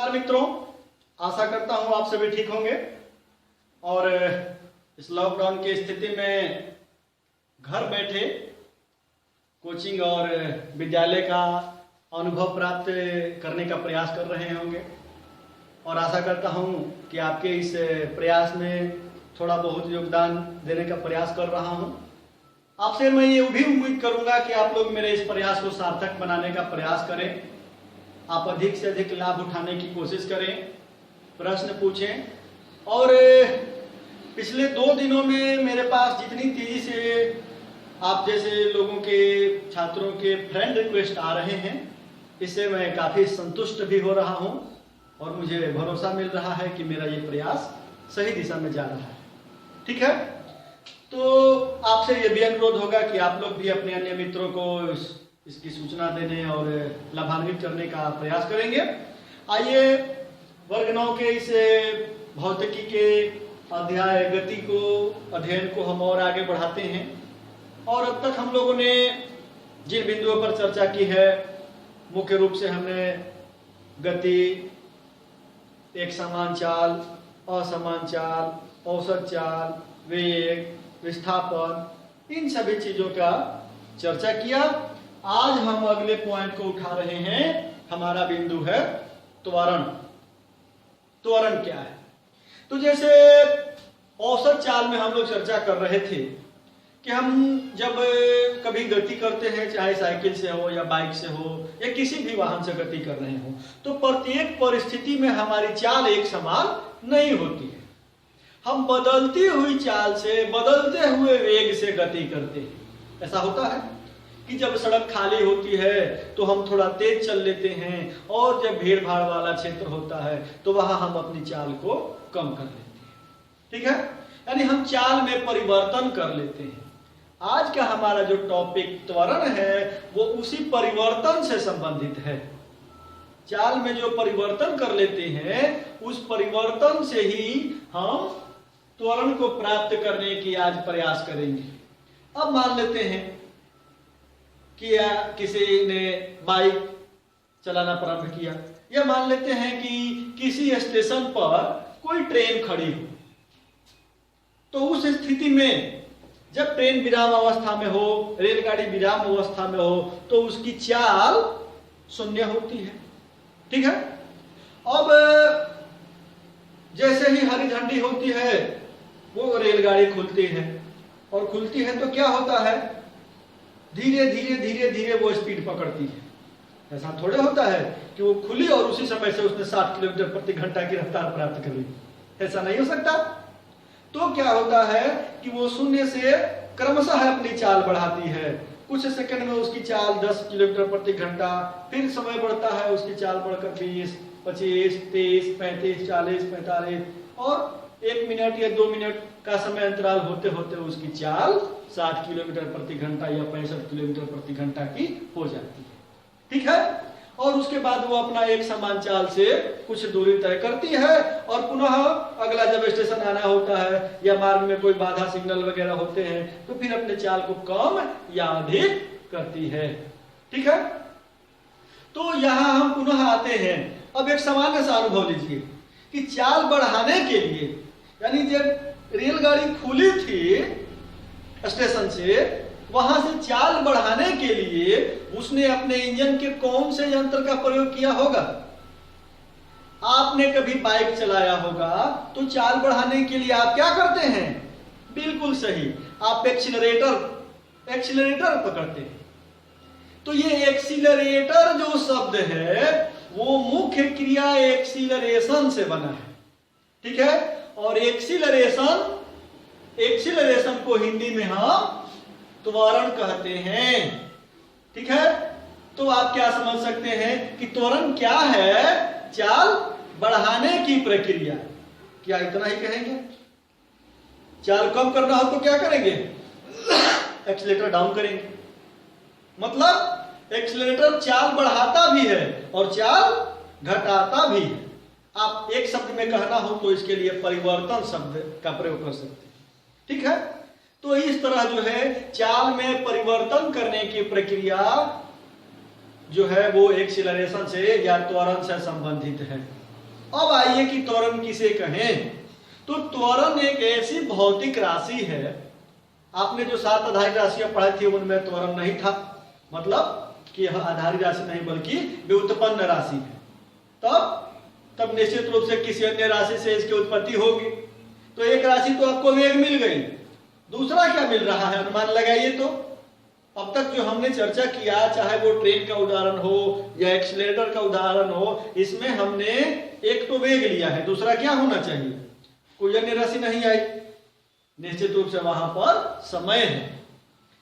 नमस्कार मित्रों, आशा करता हूँ आप सभी ठीक होंगे और इस लॉकडाउन की स्थिति में घर बैठे कोचिंग और विद्यालय का अनुभव प्राप्त करने का प्रयास कर रहे होंगे और आशा करता हूँ कि आपके इस प्रयास में थोड़ा बहुत योगदान देने का प्रयास कर रहा हूँ। आपसे मैं ये भी उम्मीद करूँगा कि आप लोग मेरे इस प्रयास को सार्थक बनाने का प्रयास करें, आप अधिक से अधिक लाभ उठाने की कोशिश करें, प्रश्न पूछें। और पिछले 2 दिनों में मेरे पास जितनी तेजी से आप जैसे लोगों के छात्रों के फ्रेंड रिक्वेस्ट आ रहे हैं, इससे मैं काफ़ी संतुष्ट भी हो रहा हूं और मुझे भरोसा मिल रहा है कि मेरा ये प्रयास सही दिशा में जा रहा है। ठीक है, तो आपसे ये भी अनुरोध होगा कि आप लोग भी अपने अन्य मित्रों को इसकी सूचना देने और लाभान्वित करने का प्रयास करेंगे। आइए वर्ग 9 के इस भौतिकी के अध्याय गति को अध्ययन को हम और आगे बढ़ाते हैं। और अब तक हम लोगों ने जिन बिंदुओं पर चर्चा की है, मुख्य रूप से हमने गति, एक समान चाल, असमान चाल, औसत चाल, वेग, विस्थापन, इन सभी चीजों का चर्चा किया। आज हम अगले पॉइंट को उठा रहे हैं। हमारा बिंदु है त्वरण। त्वरण क्या है? तो जैसे औसत चाल में हम लोग चर्चा कर रहे थे कि हम जब कभी गति करते हैं, चाहे साइकिल से हो या बाइक से हो या किसी भी वाहन से गति कर रहे हो, तो प्रत्येक परिस्थिति में हमारी चाल एक समान नहीं होती है। हम बदलती हुई चाल से, बदलते हुए वेग से गति करते हैं। ऐसा होता है कि जब सड़क खाली होती है तो हम थोड़ा तेज चल लेते हैं और जब भीड़ भाड़ वाला क्षेत्र होता है तो वहां हम अपनी चाल को कम कर लेते हैं। ठीक है, यानी हम चाल में परिवर्तन कर लेते हैं। आज का हमारा जो टॉपिक त्वरण है वो उसी परिवर्तन से संबंधित है। चाल में जो परिवर्तन कर लेते हैं उस परिवर्तन से ही हम त्वरण को प्राप्त करने की आज प्रयास करेंगे। अब मान लेते हैं कि किसी ने बाइक चलाना प्रारंभ किया, या मान लेते हैं कि किसी स्टेशन पर कोई ट्रेन खड़ी हो, तो उस स्थिति में जब ट्रेन विराम अवस्था में हो, रेलगाड़ी विराम अवस्था में हो, तो उसकी चाल शून्य होती है। ठीक है, अब जैसे ही हरी झंडी होती है वो रेलगाड़ी खुलती है, और खुलती है तो क्या होता है, धीरे धीरे धीरे धीरे वो स्पीड पकड़ती है। ऐसा थोड़े होता है कि वो खुली और उसी समय से उसने 60 किलोमीटर प्रति घंटा की रफ्तार प्राप्त कर ली। ऐसा नहीं हो सकता। तो क्या होता है कि वो शून्य से क्रमशः अपनी चाल बढ़ाती है। कुछ सेकंड में उसकी चाल 10 किलोमीटर प्रति घंटा, फिर समय बढ़ता है, उसकी चाल बढ़कर 20, 25, 30, 35, 40, 45 और 1 मिनट या 2 मिनट का समय अंतराल होते होते उसकी चाल 60 किलोमीटर प्रति घंटा या 65 किलोमीटर प्रति घंटा की हो जाती है। ठीक है, और उसके बाद वो अपना एक समान चाल से कुछ दूरी तय करती है और पुनः अगला जब स्टेशन आना होता है या मार्ग में कोई बाधा सिग्नल वगैरह होते हैं तो फिर अपने चाल को कम या अधिक करती है। ठीक है, तो यहां हम पुनः आते हैं। अब एक सामान्य सा अनुभव लीजिए कि चाल बढ़ाने के लिए, यानी जब रेलगाड़ी खुली थी स्टेशन से, वहां से चाल बढ़ाने के लिए उसने अपने इंजन के कौन से यंत्र का प्रयोग किया होगा? आपने कभी बाइक चलाया होगा तो चाल बढ़ाने के लिए आप क्या करते हैं? बिल्कुल सही, आप एक्सीलरेटर पकड़ते हैं। तो ये एक्सीलरेटर जो शब्द है वो मुख्य क्रिया एक्सीलरेशन से बना है। ठीक है, और एक्सीलरेशन को हिंदी में हम त्वरण कहते हैं। ठीक है, तो आप क्या समझ सकते हैं कि त्वरण क्या है? चाल बढ़ाने की प्रक्रिया। क्या इतना ही कहेंगे? चाल कम करना हो तो क्या करेंगे? एक्सीलरेटर डाउन करेंगे। मतलब एक्सीलरेटर चाल बढ़ाता भी है और चाल घटाता भी है। आप एक शब्द में कहना हो तो इसके लिए परिवर्तन शब्द का प्रयोग कर सकते हैं। ठीक है, तो इस तरह जो है चाल में परिवर्तन करने की प्रक्रिया जो है वो एक्सीलरेशन से या त्वरण से संबंधित है। अब आइए कि त्वरण किसे कहें। तो त्वरण एक ऐसी भौतिक राशि है, आपने जो 7 आधारित राशियां पढ़ी थी उनमें त्वरण नहीं था, मतलब कि यह आधारित राशि नहीं बल्कि व्युत्पन्न राशि है। तब निश्चित रूप से किसी अन्य राशि से इसकी उत्पत्ति होगी। तो एक राशि तो आपको वेग मिल गई, दूसरा क्या मिल रहा है अनुमान लगाइए। तो अब तक जो हमने चर्चा किया, चाहे वो ट्रेन का उदाहरण हो या एक्सीलरेटर का उदाहरण हो, इसमें हमने एक तो वेग लिया है, दूसरा क्या होना चाहिए, कोई अन्य राशि नहीं आई। निश्चित रूप से वहां पर समय है।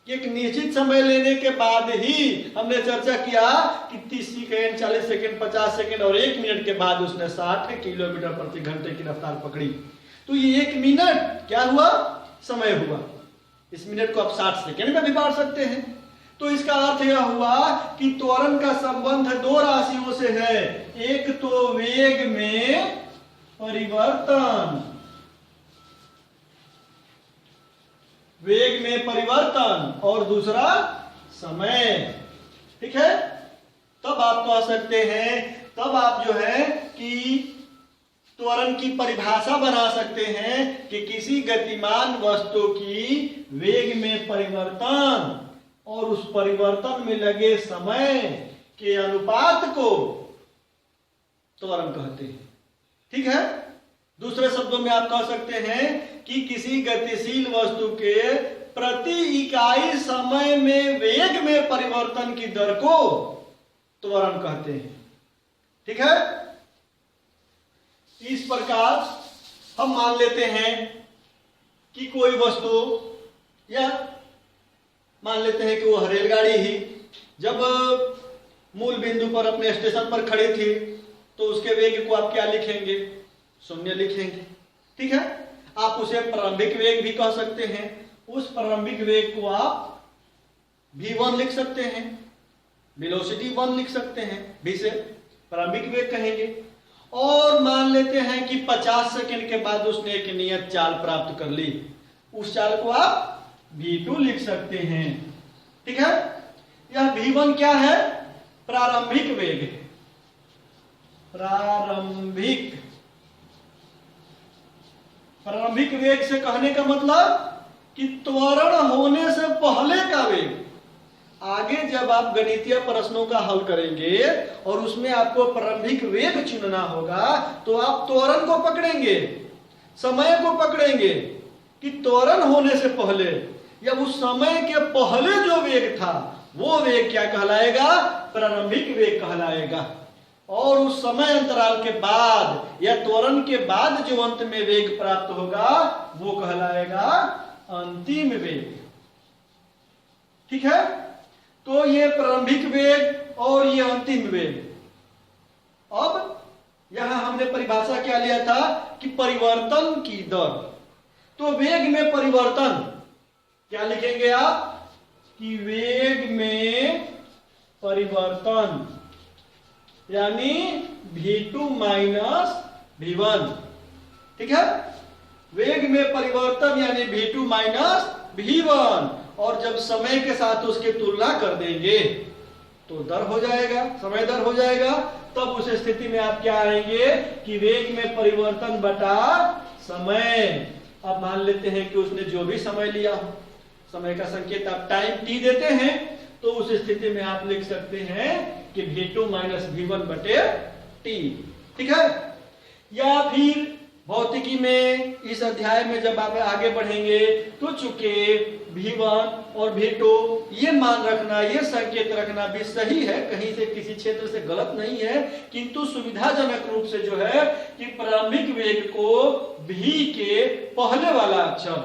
एक निश्चित समय लेने के बाद ही हमने चर्चा किया कि 30 सेकेंड, 40 सेकेंड, 50 सेकेंड और 1 मिनट के बाद उसने 60 किलोमीटर प्रति घंटे की रफ्तार पकड़ी। तो ये 1 मिनट क्या हुआ, समय हुआ। इस मिनट को आप 60 सेकेंड में भी बांट सकते हैं। तो इसका अर्थ यह हुआ कि त्वरण का संबंध 2 राशियों से है, एक तो वेग में परिवर्तन, वेग में परिवर्तन, और दूसरा समय। ठीक है, तब आप कह सकते हैं, तब आप जो है कि त्वरण की परिभाषा बना सकते हैं कि किसी गतिमान वस्तु की वेग में परिवर्तन और उस परिवर्तन में लगे समय के अनुपात को त्वरण कहते हैं। ठीक है, दूसरे शब्दों में आप कह सकते हैं कि किसी गतिशील वस्तु के प्रति इकाई समय में वेग में परिवर्तन की दर को त्वरण कहते हैं। ठीक है, इस प्रकार हम मान लेते हैं कि कोई वस्तु, या मान लेते हैं कि वो रेलगाड़ी ही जब मूल बिंदु पर अपने स्टेशन पर खड़ी थी तो उसके वेग को आप क्या लिखेंगे, 0 लिखेंगे। ठीक है, आप उसे प्रारंभिक वेग भी कह सकते हैं। उस प्रारंभिक वेग को आप v1 लिख सकते हैं, वेलोसिटी 1 लिख सकते हैं, v से प्रारंभिक वेग कहेंगे। और मान लेते हैं कि 50 सेकंड के बाद उसने एक नियत चाल प्राप्त कर ली, उस चाल को आप v2 लिख सकते हैं। ठीक है, यह v1 क्या है, प्रारंभिक वेग है। प्रारंभिक वेग से कहने का मतलब कि त्वरण होने से पहले का वेग। आगे जब आप गणितीय प्रश्नों का हल करेंगे और उसमें आपको प्रारंभिक वेग चुनना होगा तो आप त्वरण को पकड़ेंगे, समय को पकड़ेंगे कि त्वरण होने से पहले या उस समय के पहले जो वेग था वो वेग क्या कहलाएगा, प्रारंभिक वेग कहलाएगा। और उस समय अंतराल के बाद या त्वरण के बाद जो अंत में वेग प्राप्त होगा वो कहलाएगा अंतिम वेग। ठीक है, तो ये प्रारंभिक वेग और ये अंतिम वेग। अब यहां हमने परिभाषा क्या लिया था कि परिवर्तन की दर। तो वेग में परिवर्तन क्या लिखेंगे आप कि वेग में परिवर्तन यानी v2 माइनस v1। ठीक है, वेग में परिवर्तन यानी v2 माइनस v1, और जब समय के साथ उसकी तुलना कर देंगे तो दर हो जाएगा, समय दर हो जाएगा। तब उस स्थिति में आप क्या आएंगे कि वेग में परिवर्तन बटा समय। अब मान लेते हैं कि उसने जो भी समय लिया हो, समय का संकेत आप टाइम t देते हैं, तो उस स्थिति में आप लिख सकते हैं कि v2 माइनस v1 बटे t। ठीक है, या फिर भौतिकी में इस अध्याय में जब आप आगे बढ़ेंगे तो चूंकि v1 और v2 ये मान रखना, ये संकेत रखना भी सही है, कहीं से किसी क्षेत्र से गलत नहीं है, किंतु सुविधाजनक रूप से जो है कि प्रारंभिक वेग को v के पहले वाला अक्षर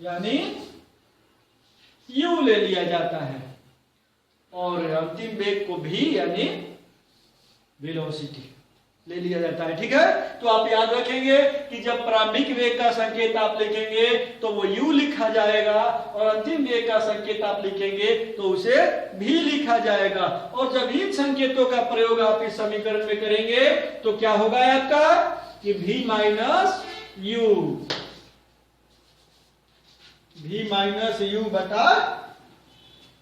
यानी u ले लिया जाता है और अंतिम वेग को v यानी वेलोसिटी ले लिया जाता है। ठीक है, तो आप याद रखेंगे कि जब प्रारंभिक वेग का संकेत आप लिखेंगे तो वो u लिखा जाएगा और अंतिम वेग का संकेत आप लिखेंगे तो उसे v लिखा जाएगा। और जब इन संकेतों का प्रयोग आप इस समीकरण में करेंगे तो क्या होगा आपका कि v माइनस u बटा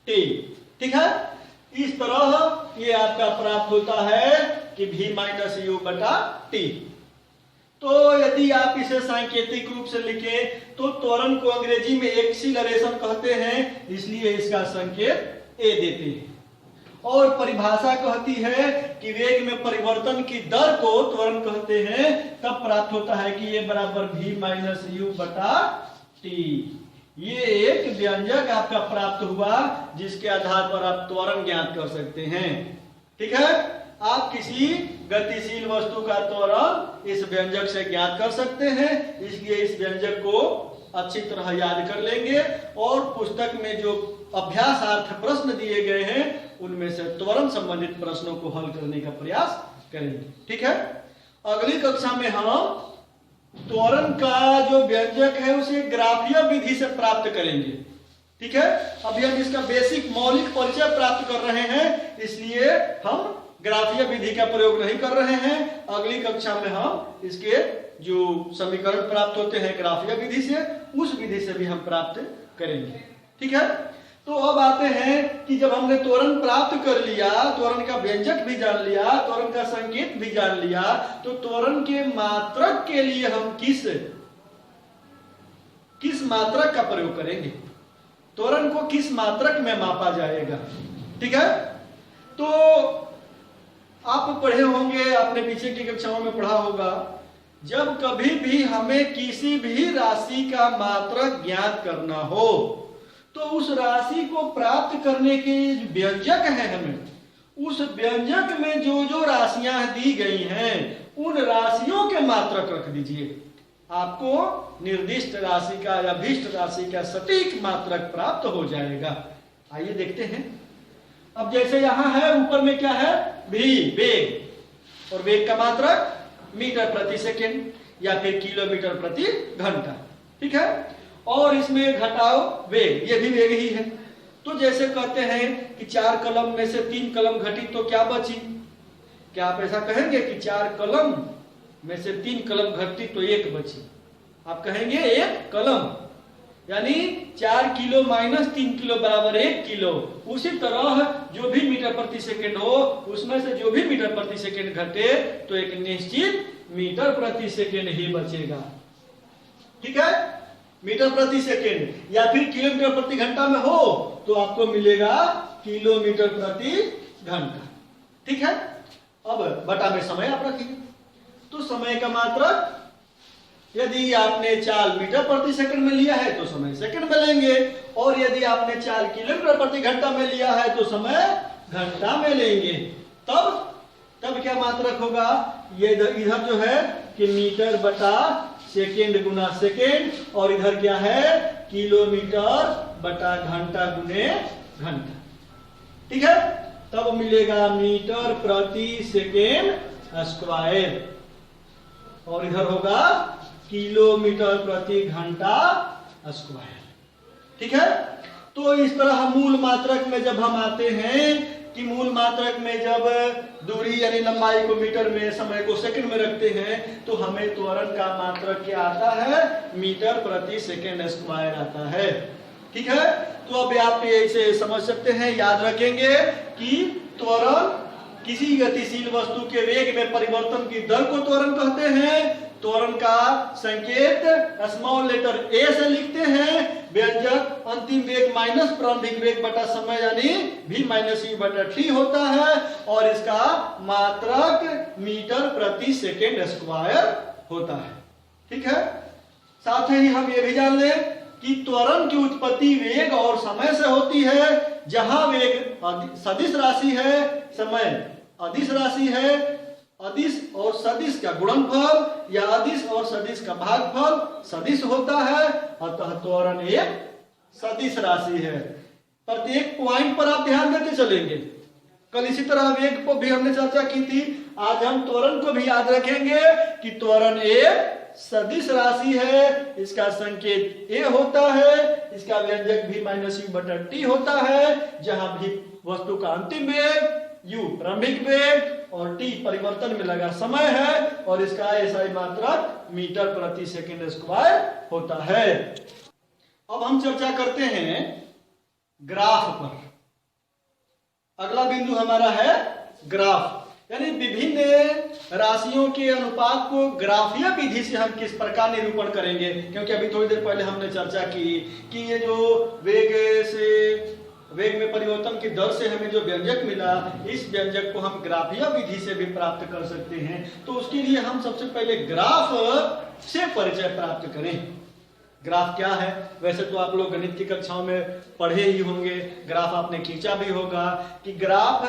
t। ठीक है, इस तरह ये आपका प्राप्त होता है कि v माइनस u बटा t। तो यदि आप इसे सांकेतिक रूप से लिखें तो त्वरण को अंग्रेजी में एक्सीलरेशन कहते हैं, इसलिए इसका संकेत ए देते हैं। और परिभाषा कहती है कि वेग में परिवर्तन की दर को त्वरण कहते हैं, तब प्राप्त होता है कि ये बराबर v माइनस यू बटा टी। ये एक व्यंजक आपका प्राप्त हुआ जिसके आधार पर आप त्वरण ज्ञात कर सकते हैं। ठीक है, आप किसी गतिशील वस्तु का त्वरण इस व्यंजक से ज्ञात कर सकते हैं, इसलिए इस व्यंजक को अच्छी तरह याद कर लेंगे और पुस्तक में जो अभ्यासार्थ प्रश्न दिए गए हैं उनमें से त्वरण संबंधित प्रश्नों को हल करने का प्रयास करेंगे। ठीक है, अगली कक्षा में हम त्वरण का जो व्यंजक है उसे ग्राफीय विधि से प्राप्त करेंगे। ठीक है, अभी हम इसका बेसिक मौलिक परिचय प्राप्त कर रहे हैं, इसलिए हम ग्राफीय विधि का प्रयोग नहीं कर रहे हैं। अगली कक्षा में हम इसके जो समीकरण प्राप्त होते हैं ग्राफीय विधि से, उस विधि से भी हम प्राप्त करेंगे। ठीक है, तो अब आते हैं कि जब हमने त्वरण प्राप्त कर लिया, त्वरण का व्यंजक भी जान लिया, त्वरण का संकेत भी जान लिया, तो त्वरण के मात्रक के लिए हम किस मात्रक का प्रयोग करेंगे, त्वरण को किस मात्रक में मापा जाएगा। ठीक है, तो आप पढ़े होंगे, आपने पीछे की कक्षाओं में पढ़ा होगा, जब कभी भी हमें किसी भी राशि का मात्रक ज्ञात करना हो तो उस राशि को प्राप्त करने के व्यंजक है, हमें उस व्यंजक में जो जो राशियां दी गई हैं उन राशियों के मात्रक रख दीजिए, आपको निर्दिष्ट राशि का या अभीष्ट राशि का सटीक मात्रक प्राप्त हो जाएगा। आइए देखते हैं। अब जैसे यहां है, ऊपर में क्या है, वेग, और वेग का मात्रक मीटर प्रति सेकेंड या फिर किलोमीटर प्रति घंटा। ठीक है, और इसमें घटाओ वेग, ये भी वेग ही है। तो जैसे कहते हैं कि 4 कलम में से 3 कलम घटी तो क्या बची, क्या आप ऐसा कहेंगे कि 4 कलम में से 3 कलम घटी तो 1 बची? आप कहेंगे 1 कलम, यानी 4 किलो माइनस 3 किलो बराबर 1 किलो। उसी तरह जो भी मीटर प्रति सेकेंड हो उसमें से जो भी मीटर प्रति सेकेंड घटे तो एक निश्चित मीटर प्रति सेकेंड ही बचेगा। ठीक है, मीटर प्रति सेकेंड या फिर किलोमीटर प्रति घंटा में हो तो आपको मिलेगा किलोमीटर प्रति घंटा। ठीक है, अब बटा में समय आप रखिए, तो समय का मात्रक यदि आपने चाल मीटर प्रति सेकंड में लिया है तो समय सेकंड में लेंगे, और यदि आपने चाल किलोमीटर प्रति घंटा में लिया है तो समय घंटा में लेंगे। तब क्या मात्रक होगा, ये इधर जो है कि मीटर बटा सेकेंड गुना सेकेंड, और इधर क्या है किलोमीटर बटा घंटा गुने घंटा। ठीक है, तब मिलेगा मीटर प्रति सेकेंड स्क्वायर, और इधर होगा किलोमीटर प्रति घंटा स्क्वायर। ठीक है, तो इस तरह मूल मात्रक में जब हम आते हैं कि मूल मात्रक में जब दूरी यानी लंबाई को मीटर में, समय को सेकंड में रखते हैं तो हमें त्वरण का मात्रक क्या आता है, मीटर प्रति सेकंड स्क्वायर आता है। ठीक है, तो अब आप इसे समझ सकते हैं, याद रखेंगे कि त्वरण किसी गतिशील वस्तु के वेग में परिवर्तन की दर को त्वरण कहते हैं। त्वरण का संकेत स्मॉल लेटर ए से लिखते हैं, व्यंजक अंतिम वेग माइनस प्रारंभिक वेग बटा समय यानी v माइनस यू बटा टी होता है, और इसका मात्रक मीटर प्रति सेकेंड स्क्वायर होता है। ठीक है, साथ ही हम ये भी जान लें कि त्वरण की उत्पत्ति वेग और समय से होती है। जहां वेग सदिश राशि है, समय अदिश राशि है, अदिश और सदिश का गुणनफल या अदिश और सदिश का भागफल सदिश होता है, अतः त्वरण एक सदिश राशि है। प्रत्येक पॉइंट पर आप ध्यान देते चलेंगे। कल इसी तरह वेग को भी हमने चर्चा की थी, आज हम त्वरण को भी याद रखेंगे कि त्वरण एक सदिश राशि है, इसका संकेत ए होता है, इसका व्यंजक भी माइनस यू बटा टी होता है, जहां भी वस्तु का अंतिम वेग, यू प्रारंभिक वेग और टी परिवर्तन में लगा समय है, और इसका ऐसा ही मात्रक मीटर प्रति सेकंड स्क्वायर होता है। अब हम चर्चा करते हैं ग्राफ पर। अगला बिंदु हमारा है ग्राफ, यानी विभिन्न राशियों के अनुपात को ग्राफीय विधि से हम किस प्रकार निरूपण करेंगे, क्योंकि अभी थोड़ी देर पहले हमने चर्चा की कि ये जो वेग में परिवर्तन की दर से हमें जो व्यंजक मिला, इस व्यंजक को हम ग्राफीय विधि से भी प्राप्त कर सकते हैं। तो उसके लिए हम सबसे पहले ग्राफ से परिचय प्राप्त करें। ग्राफ क्या है? वैसे तो आप लोग गणित की कक्षाओं में पढ़े ही होंगे, ग्राफ आपने खींचा भी होगा कि ग्राफ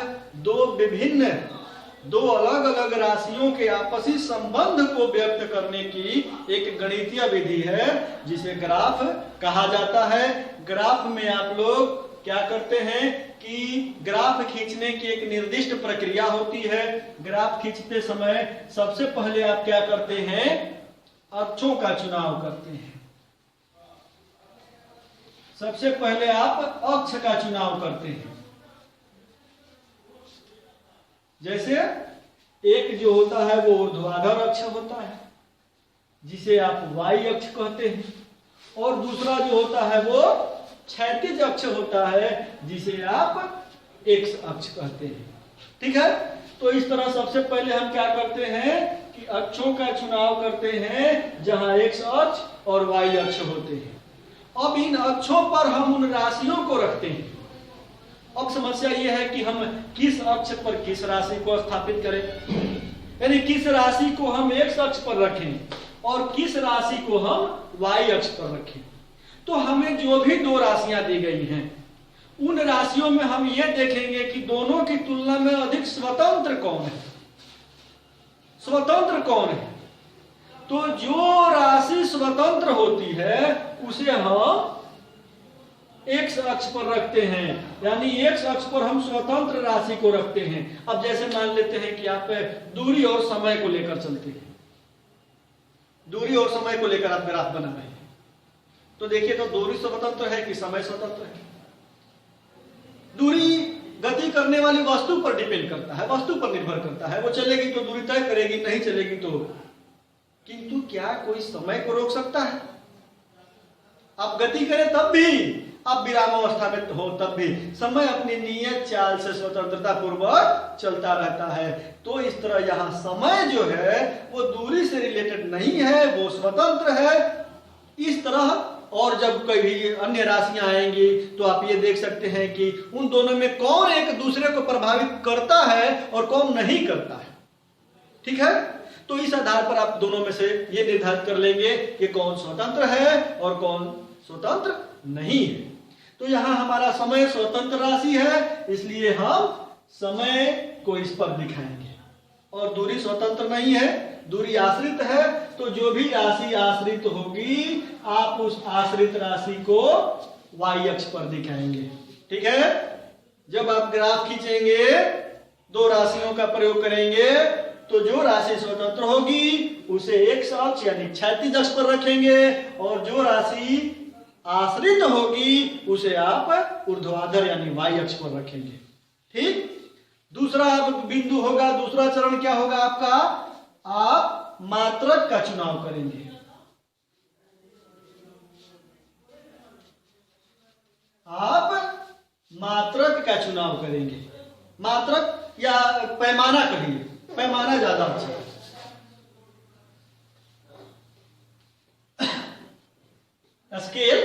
दो अलग अलग राशियों के आपसी संबंध को व्यक्त करने की एक गणितीय विधि है, जिसे ग्राफ कहा जाता है। ग्राफ में आप लोग क्या करते हैं कि ग्राफ खींचने की एक निर्दिष्ट प्रक्रिया होती है। ग्राफ खींचते समय सबसे पहले आप क्या करते हैं? अक्षों का चुनाव करते हैं। सबसे पहले आप अक्ष का चुनाव करते हैं। जैसे एक जो होता है वो ऊर्ध्वाधर अक्ष होता है, जिसे आप वाई अक्ष कहते हैं, और दूसरा जो होता है वो क्षैतिज अक्ष होता है, जिसे आप एक्स अक्ष कहते हैं। ठीक है, तो इस तरह सबसे पहले हम क्या करते हैं कि अक्षों का चुनाव करते हैं जहां एक्स अक्ष और वाई अक्ष होते हैं। अब इन अक्षों पर हम उन राशियों को रखते हैं। अब समस्या यह है कि हम किस अक्ष पर किस राशि को स्थापित करें, यानी किस राशि को हम एक्स अक्ष पर रखें और किस राशि को हम वाई अक्ष पर रखें। तो हमें जो भी दो राशियां दी गई हैं, उन राशियों में हम यह देखेंगे कि दोनों की तुलना में अधिक स्वतंत्र कौन है। स्वतंत्र कौन है? तो जो राशि स्वतंत्र होती है उसे हम एक्स अक्ष पर रखते हैं, यानी एक्स अक्ष पर हम स्वतंत्र राशि को रखते हैं। अब जैसे मान लेते हैं कि आप दूरी और समय को लेकर चलते हैं, दूरी और समय को लेकर आप ग्राफ बना रहे हैं, तो देखिए तो दूरी स्वतंत्र है कि समय स्वतंत्र है? दूरी गति करने वाली वस्तु पर डिपेंड करता है, वस्तु पर निर्भर करता है। वो चलेगी तो दूरी तय करेगी, नहीं चलेगी तो। किंतु क्या कोई समय को रोक सकता है? आप गति करें तब भी, आप विरामावस्था में हो तब भी, समय अपनी नियत चाल से स्वतंत्रता पूर्वक चलता रहता है। तो इस तरह यहाँ समय जो है वो दूरी से रिलेटेड नहीं है, वो स्वतंत्र है। इस तरह और जब कभी अन्य राशियां आएंगी तो आप ये देख सकते हैं कि उन दोनों में कौन एक दूसरे को प्रभावित करता है और कौन नहीं करता है। ठीक है, तो इस आधार पर आप दोनों में से ये निर्धारित कर लेंगे कि कौन स्वतंत्र है और कौन स्वतंत्र नहीं है। तो यहां हमारा समय स्वतंत्र राशि है, इसलिए हम समय को इस पर दिखाएंगे। और दूरी स्वतंत्र नहीं है, दूरी आश्रित है, तो जो भी राशि आश्रित होगी आप उस आश्रित राशि को वाई अक्ष पर दिखाएंगे। ठीक है, जब आप ग्राफ खींचेंगे, दो राशियों का प्रयोग करेंगे, तो जो राशि स्वतंत्र होगी उसे एक्स अक्ष यानी क्षैतिज अक्ष पर रखेंगे, और जो राशि आश्रित होगी उसे आप ऊर्ध्वाधर यानी वाई अक्ष पर रखेंगे। ठीक, दूसरा बिंदु होगा, दूसरा चरण क्या होगा आपका? आप मात्रक का चुनाव करेंगे। आप मात्रक का चुनाव करेंगे। मात्रक या पैमाना कहिए, पैमाना ज्यादा अच्छा है। स्केल।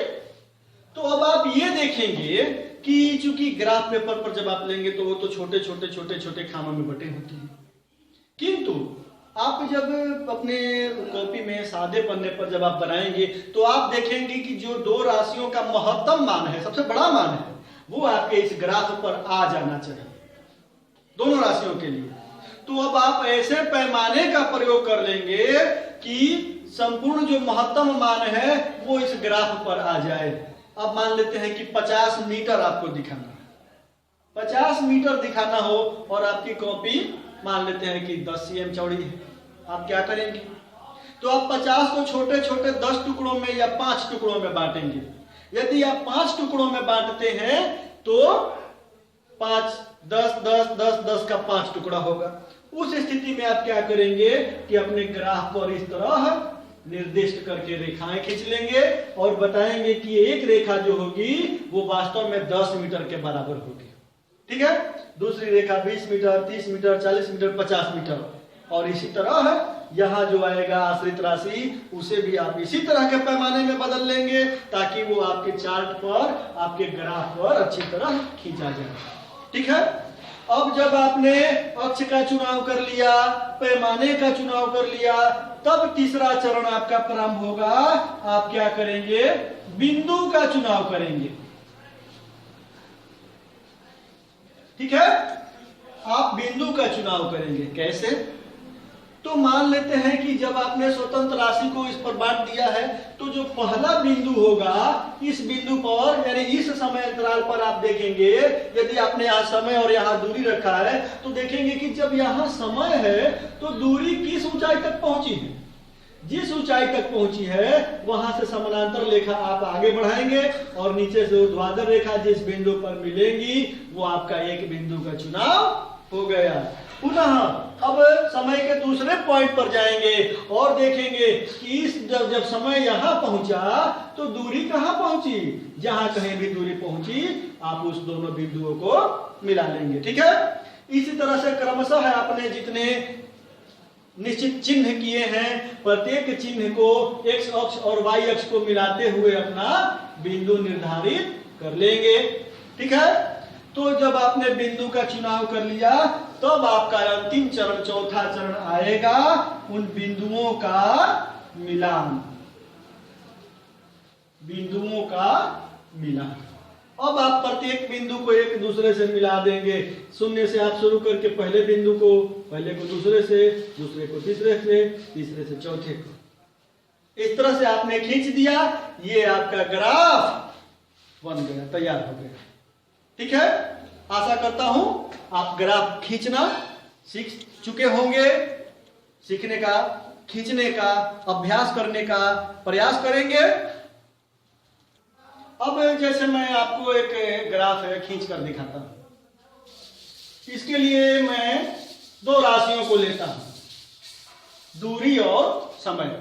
तो अब आप ये देखेंगे कि चूंकि ग्राफ पेपर पर जब आप लेंगे तो वो तो छोटे छोटे खानों में बटे होते हैं, किंतु आप जब अपने कॉपी में सादे पन्ने पर जब आप बनाएंगे तो आप देखेंगे कि जो दो राशियों का महत्तम मान है, सबसे बड़ा मान है, वो आपके इस ग्राफ पर आ जाना चाहिए दोनों राशियों के लिए। तो अब आप ऐसे पैमाने का प्रयोग कर लेंगे कि संपूर्ण जो महत्तम मान है वो इस ग्राफ पर आ जाए। अब मान लेते हैं कि 50 मीटर आपको दिखाना है, 50 मीटर दिखाना हो और आपकी कॉपी मान लेते हैं कि 10 cm चौड़ी है, आप क्या करेंगे? तो आप 50 को छोटे छोटे 10 टुकड़ों में या 5 टुकड़ों में बांटेंगे। यदि आप 5 टुकड़ों में बांटते हैं तो 5 10 10 10 10 का 5 टुकड़ा होगा। उस स्थिति में आप क्या करेंगे कि अपने ग्राफ पर इस तरह निर्दिष्ट करके रेखाएं खींच लेंगे और बताएंगे कि एक रेखा जो होगी वो वास्तव में 10 मीटर के बराबर होगी। ठीक है, दूसरी रेखा 20 मीटर, 30 मीटर, 40 मीटर, 50 मीटर। और इसी तरह यहाँ जो आएगा आश्रित राशि उसे भी आप इसी तरह के पैमाने में बदल लेंगे ताकि वो आपके चार्ट पर, आपके ग्राफ पर अच्छी तरह खींचा जाए। ठीक है। अब जब आपने अक्ष का चुनाव कर लिया, पैमाने का चुनाव कर लिया, तब तीसरा चरण आपका प्रारंभ होगा। आप क्या करेंगे? बिंदु का चुनाव करेंगे। ठीक है। आप बिंदु का चुनाव करेंगे। कैसे? तो मान लेते हैं कि जब आपने स्वतंत्र राशि को इस पर बांट दिया है, तो जो पहला बिंदु होगा, इस बिंदु पर यानी इस समय अंतराल पर आप देखेंगे, यदि आपने यहाँ समय और यहाँ दूरी रखा है तो देखेंगे कि जब यहाँ समय है तो दूरी किस ऊंचाई तक पहुंची है। जिस ऊंचाई तक पहुंची है वहां से समानांतर रेखा आप आगे बढ़ाएंगे और नीचे से ऊर्ध्वाधर रेखा जिस बिंदु पर मिलेंगी वो आपका एक बिंदु का चुनाव हो गया। पुनः अब समय के दूसरे पॉइंट पर जाएंगे और देखेंगे कि इस जब समय यहां पहुंचा तो दूरी कहां पहुंची। जहां कहीं भी दूरी पहुंची आप उस दोनों बिंदुओं को मिला लेंगे। ठीक है। इसी तरह से क्रमशः आपने जितने निश्चित चिन्ह किए हैं, प्रत्येक चिन्ह को एक्स अक्ष और वाई अक्ष को मिलाते हुए अपना बिंदु निर्धारित कर लेंगे। ठीक है। तो जब आपने बिंदु का चुनाव कर लिया तब आपका अंतिम चरण, चौथा चरण आएगा उन बिंदुओं का मिलान। बिंदुओं का मिलान। अब आप प्रत्येक बिंदु को एक दूसरे से मिला देंगे। शून्य से आप शुरू करके पहले बिंदु को, पहले को दूसरे से, दूसरे को तीसरे से, तीसरे से चौथे को। इस तरह से आपने खींच दिया। ये आपका ग्राफ बन गया, तैयार हो गया। ठीक है। आशा करता हूं आप ग्राफ खींचना सीख चुके होंगे। सीखने का, खींचने का, अभ्यास करने का प्रयास करेंगे। अब जैसे मैं आपको एक ग्राफ है खींच कर दिखाता हूं। इसके लिए मैं दो राशियों को लेता हूं, दूरी और समय।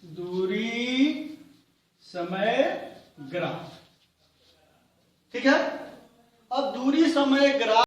दूरी, समय, ग्राफ। ठीक है। अब दूरी, समय, ग्राफ